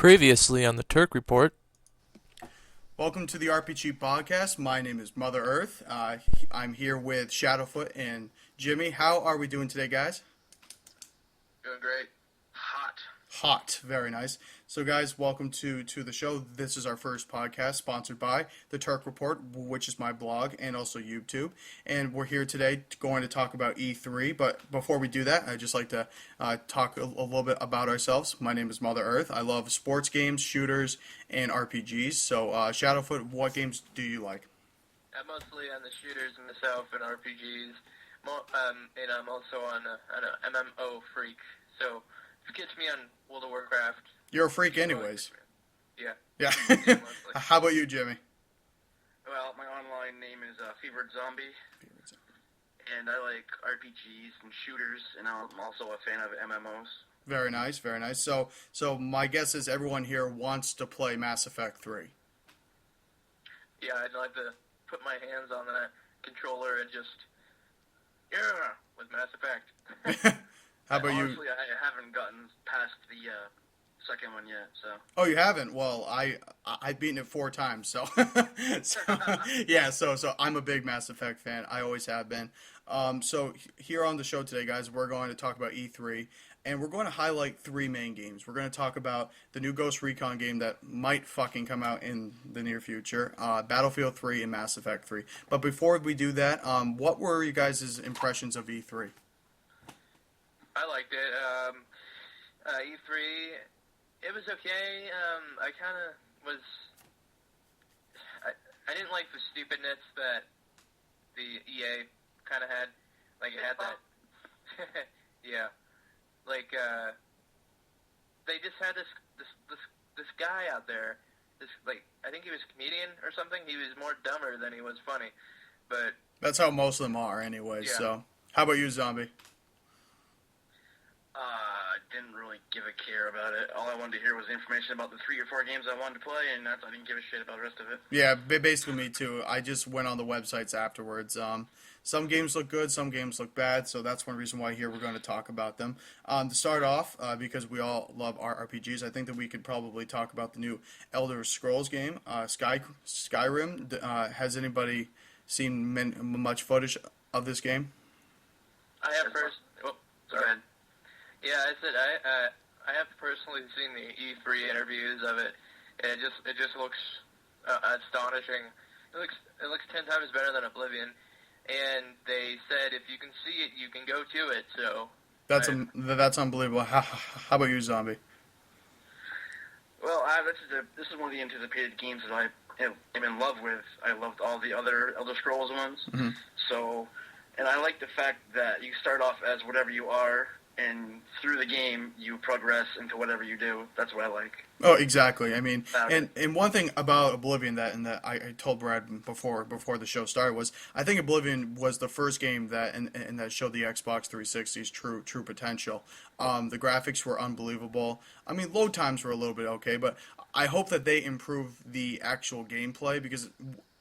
Previously on the Turc Report. Welcome to the RPG podcast. My name is Mother Earth. I'm here with Shadowfoot and Jimmy. How are we doing today, guys? Doing great. Hot. Hot. Very nice. So, guys, welcome to the show. This is our first podcast sponsored by the Turc Report, which is my blog and also YouTube. And we're here today going to talk about E3. But before we do that, I'd just like to talk a little bit about ourselves. My name is Mother Earth. I love sports games, shooters, and RPGs. So, Shadowfoot, what games do you like? I'm mostly on the shooters myself and RPGs. And I'm also on an MMO freak. So, if it gets me on World of Warcraft. You're a freak anyways. Yeah. Yeah. How about you, Jimmy? Well, my online name is Fevered Zombie. And I like RPGs and shooters, and I'm also a fan of MMOs. Very nice, very nice. So my guess is everyone here wants to play Mass Effect 3. Yeah, I'd like to put my hands on that controller and just, with Mass Effect. How about you? Honestly, I haven't gotten past the second one yet, so. Oh, you haven't? Well, I've beaten it 4 times, so so I'm a big Mass Effect fan. I always have been. So here on the show today, guys, we're going to talk about E3, and we're going to highlight 3 main games. We're going to talk about the new Ghost Recon game that might fucking come out in the near future, Battlefield 3 and Mass Effect 3. But before we do that, what were you guys' impressions of E3? I liked it. E3, it was okay. I kind of was. I didn't like the stupidness that the EA kind of had. Like, it had that. Yeah. Like, they just had this guy out there. I think he was a comedian or something. He was more dumber than he was funny. But. That's how most of them are, anyway. Yeah. So, how about you, Zombie? Didn't really give a care about it. All I wanted to hear was information about the 3 or 4 games I wanted to play, and I didn't give a shit about the rest of it. Yeah, basically me too. I just went on the websites afterwards. Some games look good, some games look bad, so that's one reason why here we're going to talk about them. To start off, because we all love our RPGs, I think that we could probably talk about the new Elder Scrolls game, Skyrim. Has anybody seen much footage of this game? I have first. Oh, go ahead. Yeah, I said I have personally seen the E3 interviews of it. And it just looks astonishing. It looks 10 times better than Oblivion. And they said if you can see it, you can go to it. So that's unbelievable. How about you, Zombie? Well, this is one of the anticipated games that I am in love with. I loved all the other Elder Scrolls ones. Mm-hmm. So, and I like the fact that you start off as whatever you are, and through the game, you progress into whatever you do. That's what I like. Oh, exactly. I mean, and one thing about Oblivion that I told Brad before the show started was I think Oblivion was the first game that and that showed the Xbox 360's true potential. The graphics were unbelievable. I mean, load times were a little bit okay, but I hope that they improve the actual gameplay because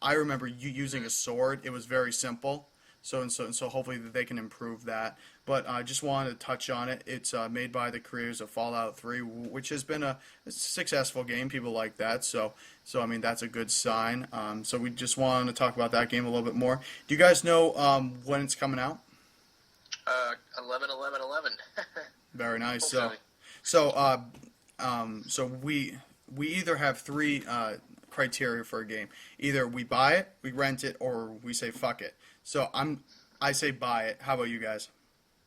I remember you using a sword. It was very simple. So hopefully they can improve that. But I just wanted to touch on it. It's made by the creators of Fallout 3, which has been a successful game. People like that. So I mean, that's a good sign. So we just wanted to talk about that game a little bit more. Do you guys know when it's coming out? 11/11/11. Very nice. Hopefully. So we either have 3 criteria for a game. Either we buy it, we rent it, or we say fuck it. So I say buy it. How about you guys?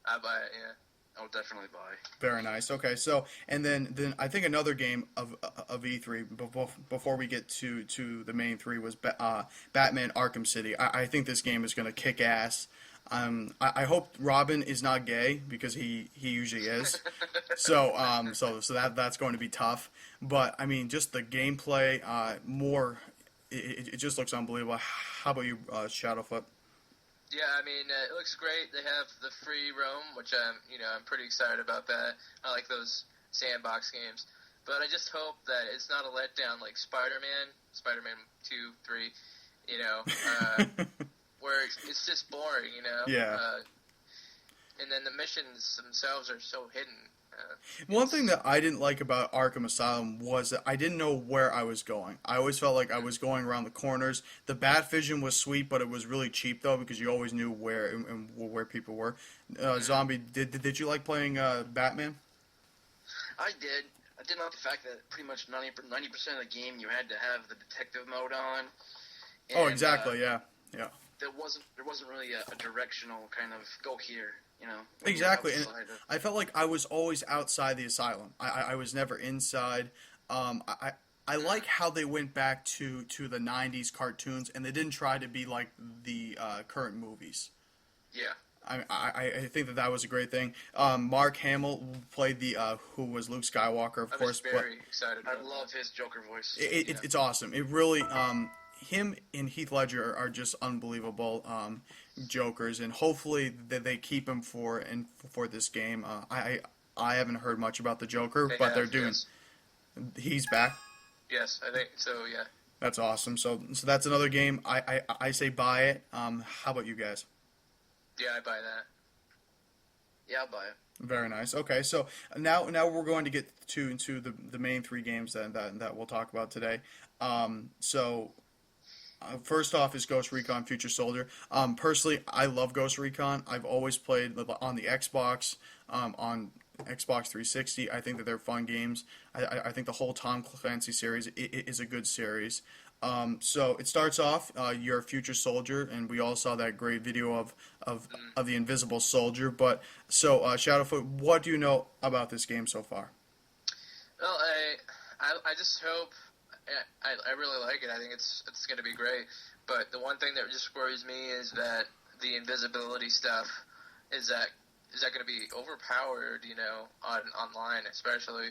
I buy it, yeah. I'll definitely buy. Very nice. Okay, so and then I think another game of E3 before we get to the main 3 was Batman Arkham City. I think this game is going to kick ass. I hope Robin is not gay because he usually is. So that's going to be tough. But I mean, just the gameplay, it just looks unbelievable. How about you, Shadowfoot? Yeah, I mean, it looks great. They have the free roam, which I'm pretty excited about that. I like those sandbox games. But I just hope that it's not a letdown like Spider-Man 2, 3, where it's just boring, Yeah. And then the missions themselves are so hidden. One thing that I didn't like about Arkham Asylum was that I didn't know where I was going. I always felt like I was going around the corners. The bat vision was sweet, but it was really cheap though because you always knew where and where people were. Zombie, did you like playing Batman? I did. I did like the fact that pretty much 90% of the game you had to have the detective mode on. Oh, exactly. Yeah. There wasn't really a directional kind of go here, you know. Exactly, and I felt like I was always outside the asylum. I was never inside. I like how they went back to the '90s cartoons, and they didn't try to be like the current movies. Yeah. I think that was a great thing. Mark Hamill played the who was Luke Skywalker, of course. I'm very excited. I love his Joker voice. It's awesome. It really him and Heath Ledger are just unbelievable Jokers, and hopefully that they keep him for this game. I haven't heard much about the Joker, but they're doing. Yes. He's back. Yes, I think so. Yeah. That's awesome. So that's another game. I say buy it. How about you guys? Yeah, I buy that. Yeah, I'll buy it. Very nice. Okay, so now we're going to get into the main three games that we'll talk about today. First off is Ghost Recon Future Soldier. Personally, I love Ghost Recon. I've always played on the Xbox, on Xbox 360. I think that they're fun games. I think the whole Tom Clancy series is a good series. So it starts off, you're a future soldier, and we all saw that great video of the Invisible Soldier. But so Shadowfoot, what do you know about this game so far? Well, I just hope. I really like it. I think it's going to be great. But the one thing that just worries me is that the invisibility stuff is that going to be overpowered, you know, online, especially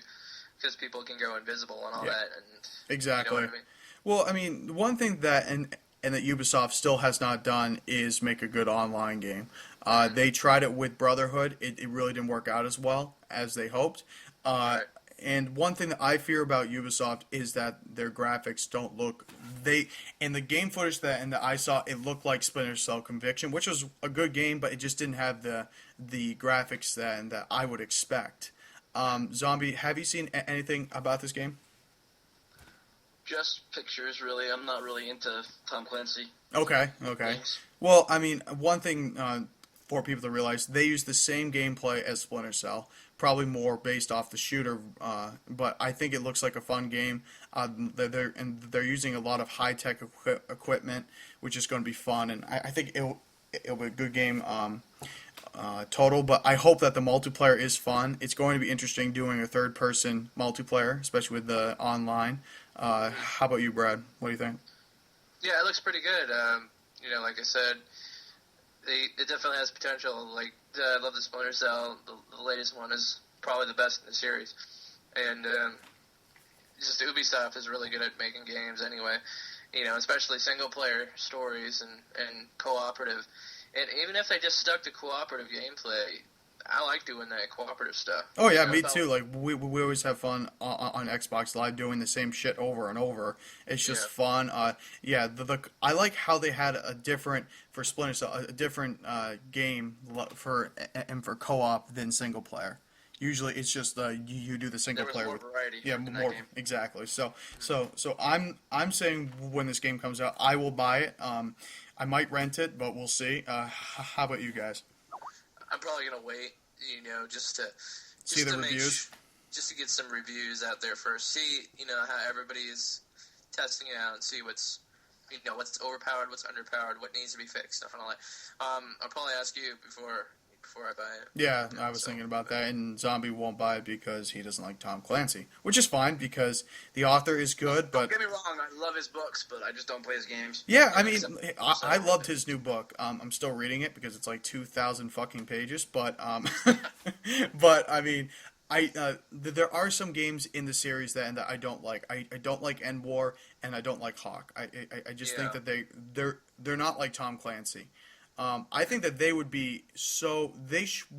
because people can go invisible and all that. And exactly. You know what I mean? Well, I mean, one thing that and that Ubisoft still has not done is make a good online game. They tried it with Brotherhood. It really didn't work out as well as they hoped. Right. And one thing that I fear about Ubisoft is that their graphics don't look in the game footage that I saw, it looked like Splinter Cell Conviction, which was a good game, but it just didn't have the graphics that I would expect. Zombie, have you seen anything about this game? Just pictures, really. I'm not really into Tom Clancy. Okay. Games. Well, I mean, one thing for people to realize, they use the same gameplay as Splinter Cell, probably more based off the shooter, but I think it looks like a fun game. They're using a lot of high-tech equipment, which is going to be fun, and I think it'll be a good game total, but I hope that the multiplayer is fun. It's going to be interesting doing a third-person multiplayer, especially with the online. How about you, Brad? What do you think? Yeah, it looks pretty good. You know, like I said, it definitely has potential. Like, I love the Splinter Cell. The latest one is probably the best in the series. And just Ubisoft is really good at making games anyway. You know, especially single-player stories and cooperative. And even if they just stuck to cooperative gameplay, I like doing that cooperative stuff. Oh yeah, me too. Like we always have fun on Xbox Live doing the same shit over and over. It's just fun. I like how they had a different for Splinter Cell, a different game for co-op than single player. Usually it's just you do the single player more with variety. Yeah, in that more game. exactly. So I'm saying when this game comes out, I will buy it. I might rent it, but we'll see. How about you guys? I'm probably gonna wait, you know, just to See the reviews? just to get some reviews out there first. See, you know, how everybody is testing it out and see what's overpowered, what's underpowered, what needs to be fixed, stuff and all that. I'll probably ask you before I buy it. Yeah, I was thinking about that, and Zombie won't buy it because he doesn't like Tom Clancy, which is fine because the author is good, but... Don't get me wrong, I love his books, but I just don't play his games. Yeah, I mean, I loved his new book. I'm still reading it because it's like 2,000 fucking pages, but but I mean, there are some games in the series that I don't like. I don't like End War, and I don't like Hawk. I just think that they're not like Tom Clancy. I think that they would be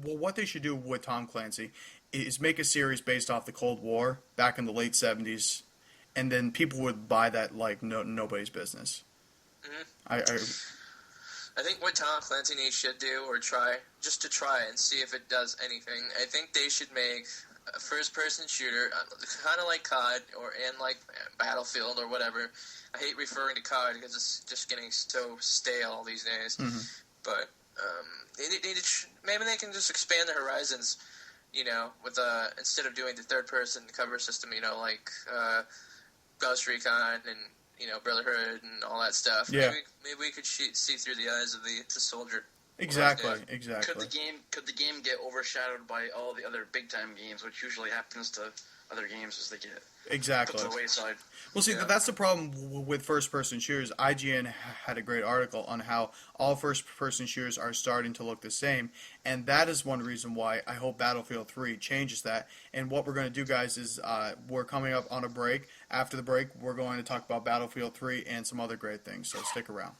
what they should do with Tom Clancy is make a series based off the Cold War back in the late 70s, and then people would buy that like nobody's business. Mm-hmm. I think what Tom Clancy should do, or try and see if it does anything, I think they should make a first-person shooter, kind of like COD and like Battlefield or whatever. I hate referring to COD because it's just getting so stale these days. Mm-hmm. But maybe they can just expand the horizons. With instead of doing the third-person cover system, like Ghost Recon and Brotherhood and all that stuff. Yeah. Maybe we could see through the eyes of the soldier. Exactly. Could the game get overshadowed by all the other big time games, which usually happens to other games as they get Exactly. put to the wayside? Well, see, that's the problem with first-person shooters. IGN had a great article on how all first-person shooters are starting to look the same, and that is one reason why I hope Battlefield 3 changes that. And what we're going to do, guys, is we're coming up on a break. After the break, we're going to talk about Battlefield 3 and some other great things, so stick around.